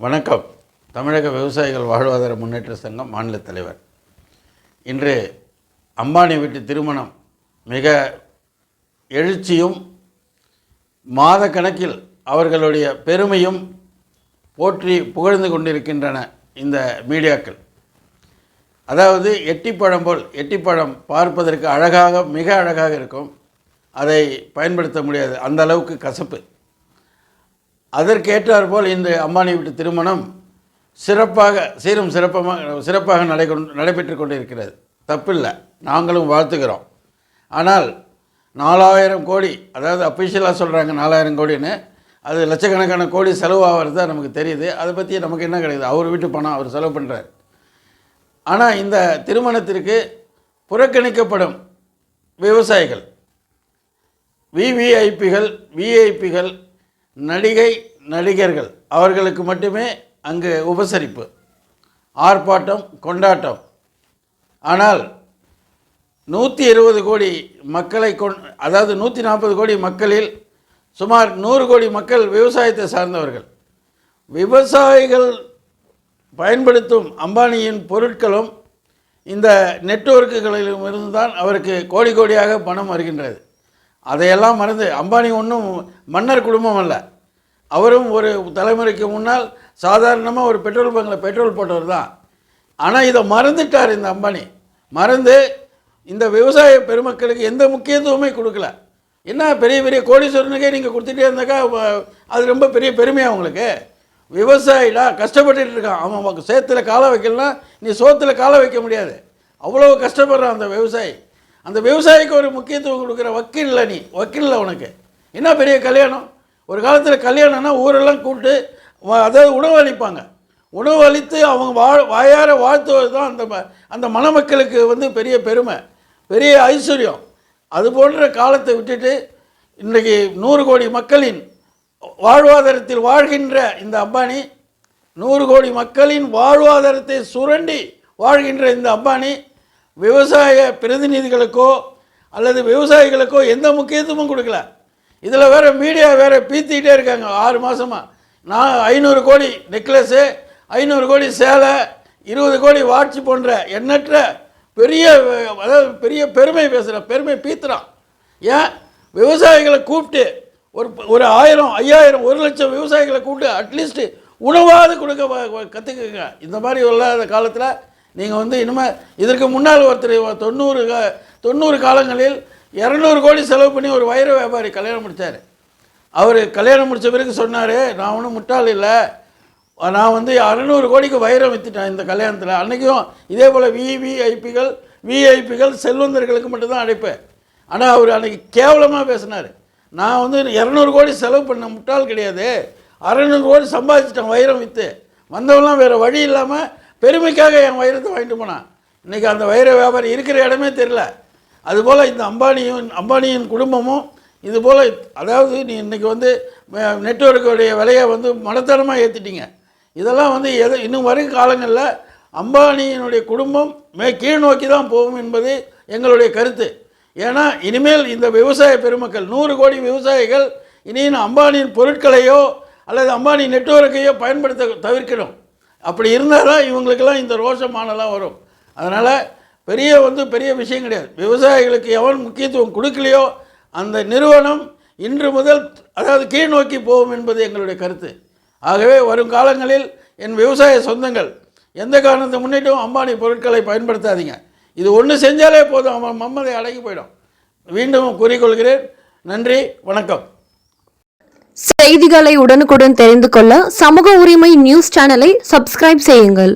வணக்கம். தமிழக விவசாயிகள் வாழ்வாதார முன்னேற்ற சங்கம் மாநில தலைவர். இன்று அம்பானி வீட்டு திருமணம் மிக எழுச்சியும் மாத கணக்கில் அவர்களுடைய பெருமையும் போற்றி புகழ்ந்து கொண்டிருக்கின்றன இந்த மீடியாக்கள். அதாவது எட்டிப்பழம் போல், எட்டிப்பழம் பார்ப்பதற்கு அழகாக, மிக அழகாக இருக்கும், அதை பயன்படுத்த முடியாது, அந்த அளவுக்கு கசப்பு. அதற்கேற்றாற்போல் இந்த அம்பானி வீட்டு திருமணம் சீரும் சிறப்பாக நடைபெற்று கொண்டிருக்கிறது. தப்பில்லை, நாங்களும் வாழ்த்துக்கிறோம். ஆனால் 4000 கோடி, அதாவது அஃபிஷியலாக சொல்கிறாங்க 4000 கோடின்னு, அது லட்சக்கணக்கான கோடி செலவாகிறது தான் நமக்கு தெரியுது. அதை பற்றி நமக்கு என்ன கிடையாது, அவர் வீட்டு பணம் அவர் செலவு பண்ணுறார். ஆனால் இந்த திருமணத்திற்கு புறக்கணிக்கப்படும் விவசாயிகள், விஐபிகள், நடிகர்கள் அவர்களுக்கு மட்டுமே அங்கு உபசரிப்பு, ஆர்ப்பாட்டம், கொண்டாட்டம். ஆனால் 120 கோடி மக்களை அதாவது 140 கோடி மக்களில் சுமார் 100 கோடி மக்கள் விவசாயத்தை சார்ந்தவர்கள். விவசாயிகள் பயன்படுத்தும் அம்பானியின் பொருட்களும் இந்த நெட்வொர்க்குகளிலும் இருந்துதான் அவருக்கு கோடி கோடியாக பணம் வருகின்றது. அதையெல்லாம் மறந்து, அம்பானி ஒன்றும் மன்னர் குடும்பம் அல்ல, அவரும் ஒரு தலைமுறைக்கு முன்னால் சாதாரணமாக ஒரு பெட்ரோல் பங்கில் பெட்ரோல் போட்டவர் தான். ஆனால் இதை மறந்துட்டார் இந்த அம்பானி. மறந்து இந்த விவசாய பெருமக்களுக்கு எந்த முக்கியத்துவமே கொடுக்கல. என்ன பெரிய பெரிய கோடீஸ்வரனுக்கே நீங்கள் கொடுத்துட்டே இருந்தாக்கா அது ரொம்ப பெரிய பெருமையாக உங்களுக்கு. விவசாயிடா கஷ்டப்பட்டுட்டு இருக்கான், அவன் சேத்துல காலை வைக்கலன்னா நீ சோத்தில் காலை வைக்க முடியாது, அவ்வளோ கஷ்டப்படுறான் அந்த விவசாயி. அந்த விவசாயிக்கு ஒரு முக்கியத்துவம் கொடுக்குற வக்கீல் இல்லை, நீ வக்கீல் இல்லை. உனக்கு என்ன பெரிய கல்யாணம்? ஒரு காலத்தில் கல்யாணம்னா ஊரெல்லாம் கூப்பிட்டு அதாவது உணவு அளிப்பாங்க. உணவு அளித்து அவங்க வாயார வாழ்த்துவது தான் அந்த மணமக்களுக்கு பெரிய பெருமை, பெரிய ஐஸ்வர்யம். அது போன்ற காலத்தை விட்டுட்டு இன்றைக்கி 100 கோடி மக்களின் வாழ்வாதாரத்தில் வாழ்கின்ற இந்த அம்பானி, 100 கோடி மக்களின் வாழ்வாதாரத்தை சுரண்டி வாழ்கின்ற இந்த அம்பானி விவசாய பிரதிநிதிகளுக்கோ அல்லது விவசாயிகளுக்கோ எந்த முக்கியத்துவமும் கொடுக்கல. இதில் வேறு மீடியா வேறு பீத்திக்கிட்டே இருக்காங்க 6 மாதமாக. நான் 500 கோடி நெக்லஸு, 500 கோடி சேலை, 20 கோடி வாட்சி போன்ற எண்ணற்ற பெரிய பெருமை பேசுகிறான், பெருமை பீத்துறான். ஏன் விவசாயிகளை கூப்பிட்டு ஒரு 1000, 5000, 1 லட்சம் விவசாயிகளை கூப்பிட்டு அட்லீஸ்ட்டு உணவாவது கொடுக்க கற்றுக்குங்க. இந்த மாதிரி இல்லாத காலத்தில் நீங்கள் இனிமேல், இதற்கு முன்னால் ஒருத்தர் 90 காலங்களில் 200 கோடி செலவு பண்ணி ஒரு வைர வியாபாரி கல்யாணம் முடித்தார். அவர் கல்யாணம் முடித்த பிறகு சொன்னார், நான் ஒன்றும் முட்டாள் இல்லை, நான் 600 கோடிக்கு வைரம் விற்றுட்டேன் இந்த கல்யாணத்தில். அன்றைக்கும் இதே போல் விஐபிகள் செல்வந்தர்களுக்கு மட்டும்தான் அழைப்பேன். ஆனால் அவர் அன்றைக்கி கேவலமாக பேசினார். நான் 200 கோடி செலவு பண்ண முட்டாள் கிடையாது, 600 கோடி சம்பாதிச்சிட்டேன் வைரம் விற்று. வந்தவெல்லாம் வேறு வழி இல்லாமல் பெருமைக்காக என் வைரத்தை வாங்கிட்டு போனான். இன்றைக்கி அந்த வைர வியாபாரி இருக்கிற இடமே தெரியல. அதுபோல் இந்த அம்பானியின் குடும்பமும் இதுபோல், அதாவது நீ இன்றைக்கி நெட்வொர்க்குடைய விலையை மடத்தனமாக ஏற்றிட்டீங்க. இதெல்லாம் இன்னும் வரும் காலங்களில் அம்பானியினுடைய குடும்பம் கீழ் நோக்கி தான் போகும் என்பது எங்களுடைய கருத்து. ஏன்னா இனிமேல் இந்த விவசாய பெருமக்கள் 100 கோடி விவசாயிகள் இனியும் அம்பானியின் பொருட்களையோ அல்லது அம்பானி நெட்வொர்க்கையோ பயன்படுத்த தவிர்க்கணும். அப்படி இருந்தால் தான் இவங்களுக்கெல்லாம் இந்த ரோஷமானலாம் வரும். அதனால் பெரிய விஷயம் கிடையாது. விவசாயிகளுக்கு எவன் முக்கியத்துவம் கொடுக்கலையோ அந்த நிறுவனம் இன்று முதல் அதாவது கீழ் நோக்கி போகும் என்பது எங்களுடைய கருத்து. ஆகவே வரும் காலங்களில் என் விவசாய சொந்தங்கள் எந்த காரணத்தை முன்னிட்டும் அம்பானி பொருட்களை பயன்படுத்தாதீங்க. இது ஒன்று செஞ்சாலே போதும், அவன் மம்மதை அடங்கி போயிடும். மீண்டும் கூறிக்கொள்கிறேன். நன்றி, வணக்கம். செய்திகளை உடனுக்குடன் தெரிந்து கொள்ள சமூக உரிமை நியூஸ் சேனலை சப்ஸ்கிரைப் செய்யுங்கள்.